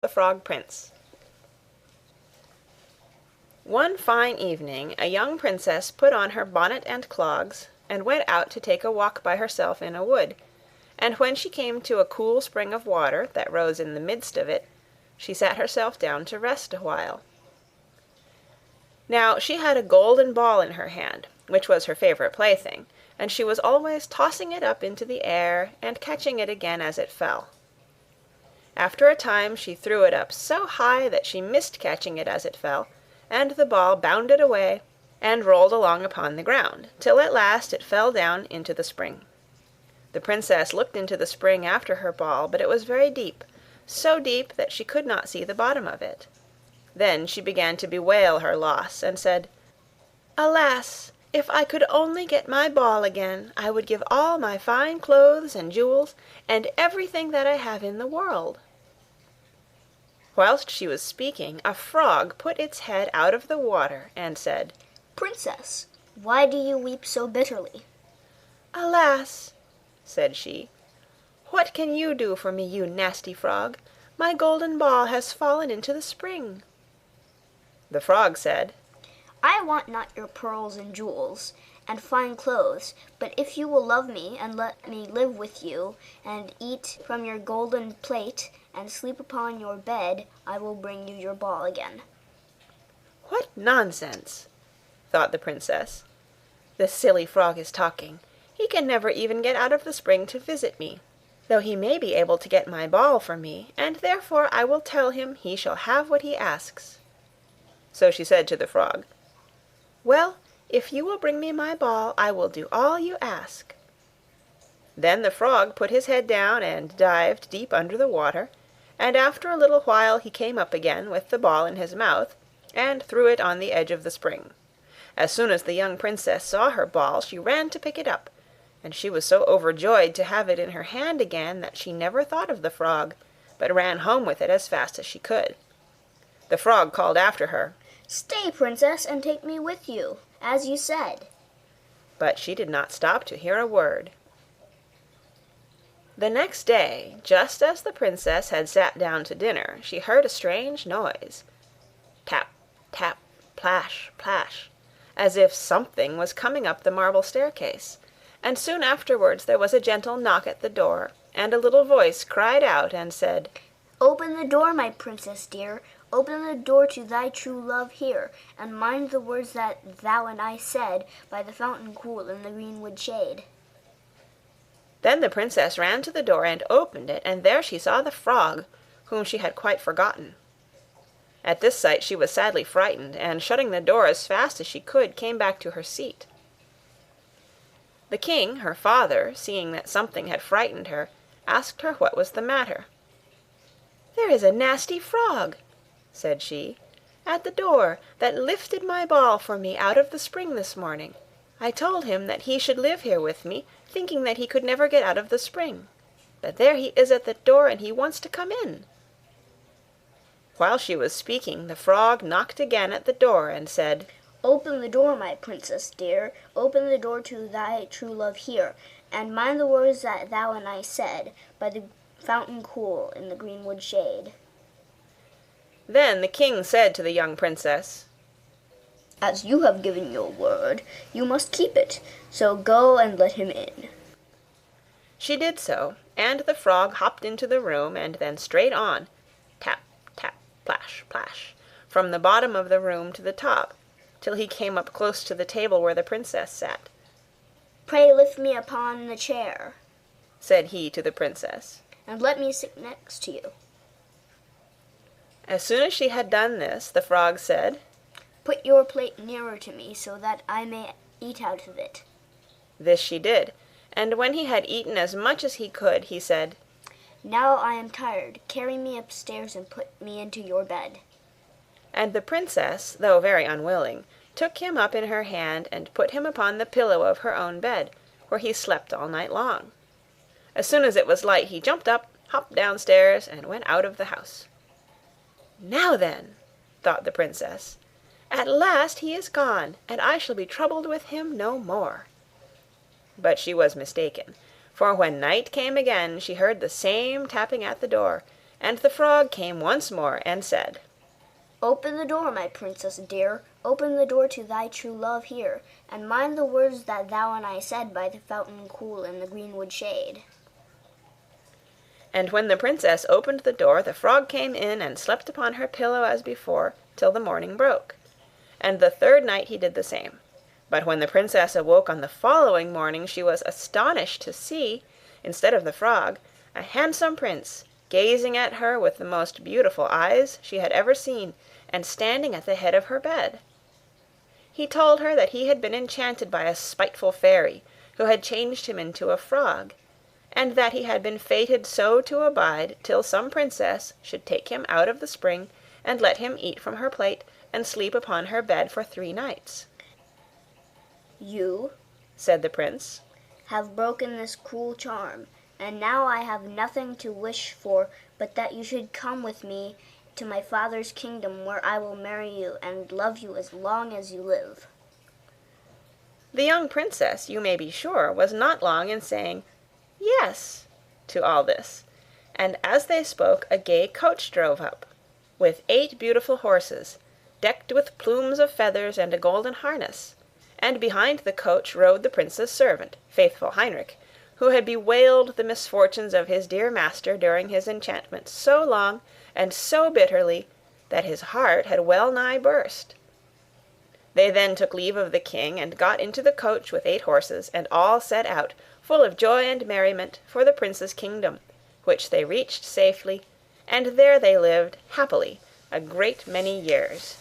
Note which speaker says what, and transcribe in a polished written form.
Speaker 1: The Frog Prince. One fine evening a young princess put on her bonnet and clogs, and went out to take a walk by herself in a wood, and when she came to a cool spring of water that rose in the midst of it, she sat herself down to rest a while. Now she had a golden ball in her hand, which was her favourite plaything, and she was always tossing it up into the air, and catching it again as it fell. After a time she threw it up so high that she missed catching it as it fell, and the ball bounded away, and rolled along upon the ground, till at last it fell down into the spring. The princess looked into the spring after her ball, but it was very deep, so deep that she could not see the bottom of it. Then she began to bewail her loss, and said, "Alas! if I could only get my ball again, I would give all my fine clothes and jewels, and everything that I have in the world." Whilst she was speaking, a frog put its head out of the water, and said,
Speaker 2: "Princess, why do you weep so bitterly?"
Speaker 1: "Alas!" said she, "what can you do for me, you nasty frog? My golden ball has fallen into the spring." The frog said,
Speaker 2: "I want not your pearls and jewels and fine clothes, but if you will love me and let me live with you and eat from your golden plate and sleep upon your bed, I will bring you your ball again."
Speaker 1: "What nonsense!" thought the princess. "The silly frog is talking. He can never even get out of the spring to visit me, though he may be able to get my ball for me, and therefore I will tell him he shall have what he asks." So she said to the frog, "Well, if you will bring me my ball, I will do all you ask." Then the frog put his head down and dived deep under the water, and after a little while he came up again with the ball in his mouth, and threw it on the edge of the spring. As soon as the young princess saw her ball, she ran to pick it up, and she was so overjoyed to have it in her hand again that she never thought of the frog, but ran home with it as fast as she could. The frog called after her,
Speaker 2: "Stay, princess, and take me with you, as you said."
Speaker 1: but she did not stop to hear a word. The next day, just as the princess had sat down to dinner, she heard a strange noise. Tap, tap, plash, plash, as if something was coming up the marble staircase, and soon afterwards there was a gentle knock at the door, and a little voice cried out and said,
Speaker 2: "Open the door, my princess dear. Open the door to thy true love here, and mind the words that thou and I said by the fountain cool in the greenwood shade."
Speaker 1: Then the princess ran to the door and opened it, and there she saw the frog, whom she had quite forgotten. At this sight she was sadly frightened, and shutting the door as fast as she could, came back to her seat. The king, her father, seeing that something had frightened her, asked her what was the matter. "There is a nasty frog," said she, "at the door, that lifted my ball for me out of the spring this morning. I told him that he should live here with me, thinking that he could never get out of the spring. But there he is at the door, and he wants to come in." While she was speaking, the frog knocked again at the door and said,
Speaker 2: "Open the door, my princess dear. Open the door to thy true love here, and mind the words that thou and I said by the fountain cool in the greenwood shade."
Speaker 1: Then the king said to the young princess,
Speaker 2: "As you have given your word, you must keep it, so go and let him in."
Speaker 1: She did so, and the frog hopped into the room, and then straight on, tap, tap, plash, plash, from the bottom of the room to the top, till he came up close to the table where the princess sat.
Speaker 2: "Pray lift me upon the chair,"
Speaker 1: said he to the princess,
Speaker 2: "and let me sit next to you."
Speaker 1: As soon as she had done this, the frog said,
Speaker 2: "Put your plate nearer to me so that I may eat out of it."
Speaker 1: This she did, and when he had eaten as much as he could, he said,
Speaker 2: "Now I am tired. Carry me upstairs and put me into your bed."
Speaker 1: And the princess, though very unwilling, took him up in her hand and put him upon the pillow of her own bed, where he slept all night long. As soon as it was light, he jumped up, hopped downstairs, and went out of the house. "Now then," thought the princess, "at last he is gone, and I shall be troubled with him no more." But she was mistaken, for when night came again she heard the same tapping at the door, and the frog came once more and said,
Speaker 2: "Open the door, my princess dear, open the door to thy true love here, and mind the words that thou and I said by the fountain cool in the greenwood shade."
Speaker 1: And when the princess opened the door, the frog came in and slept upon her pillow as before, till the morning broke. And the third night he did the same. But when the princess awoke on the following morning, she was astonished to see, instead of the frog, a handsome prince, gazing at her with the most beautiful eyes she had ever seen, and standing at the head of her bed. He told her that he had been enchanted by a spiteful fairy, who had changed him into a frog, and that he had been fated so to abide till some princess should take him out of the spring, and let him eat from her plate, and sleep upon her bed for 3 nights.
Speaker 2: "You,"
Speaker 1: said the prince,
Speaker 2: "have broken this cruel charm, and now I have nothing to wish for but that you should come with me to my father's kingdom, where I will marry you and love you as long as you live."
Speaker 1: The young princess, you may be sure, was not long in saying "Yes" to all this, and as they spoke a gay coach drove up, with 8 beautiful horses, decked with plumes of feathers and a golden harness, and behind the coach rode the prince's servant, faithful Heinrich, who had bewailed the misfortunes of his dear master during his enchantment so long and so bitterly that his heart had well nigh burst. They then took leave of the king, and got into the coach with 8 horses, and all set out, full of joy and merriment, for the prince's kingdom, which they reached safely, and there they lived happily a great many years.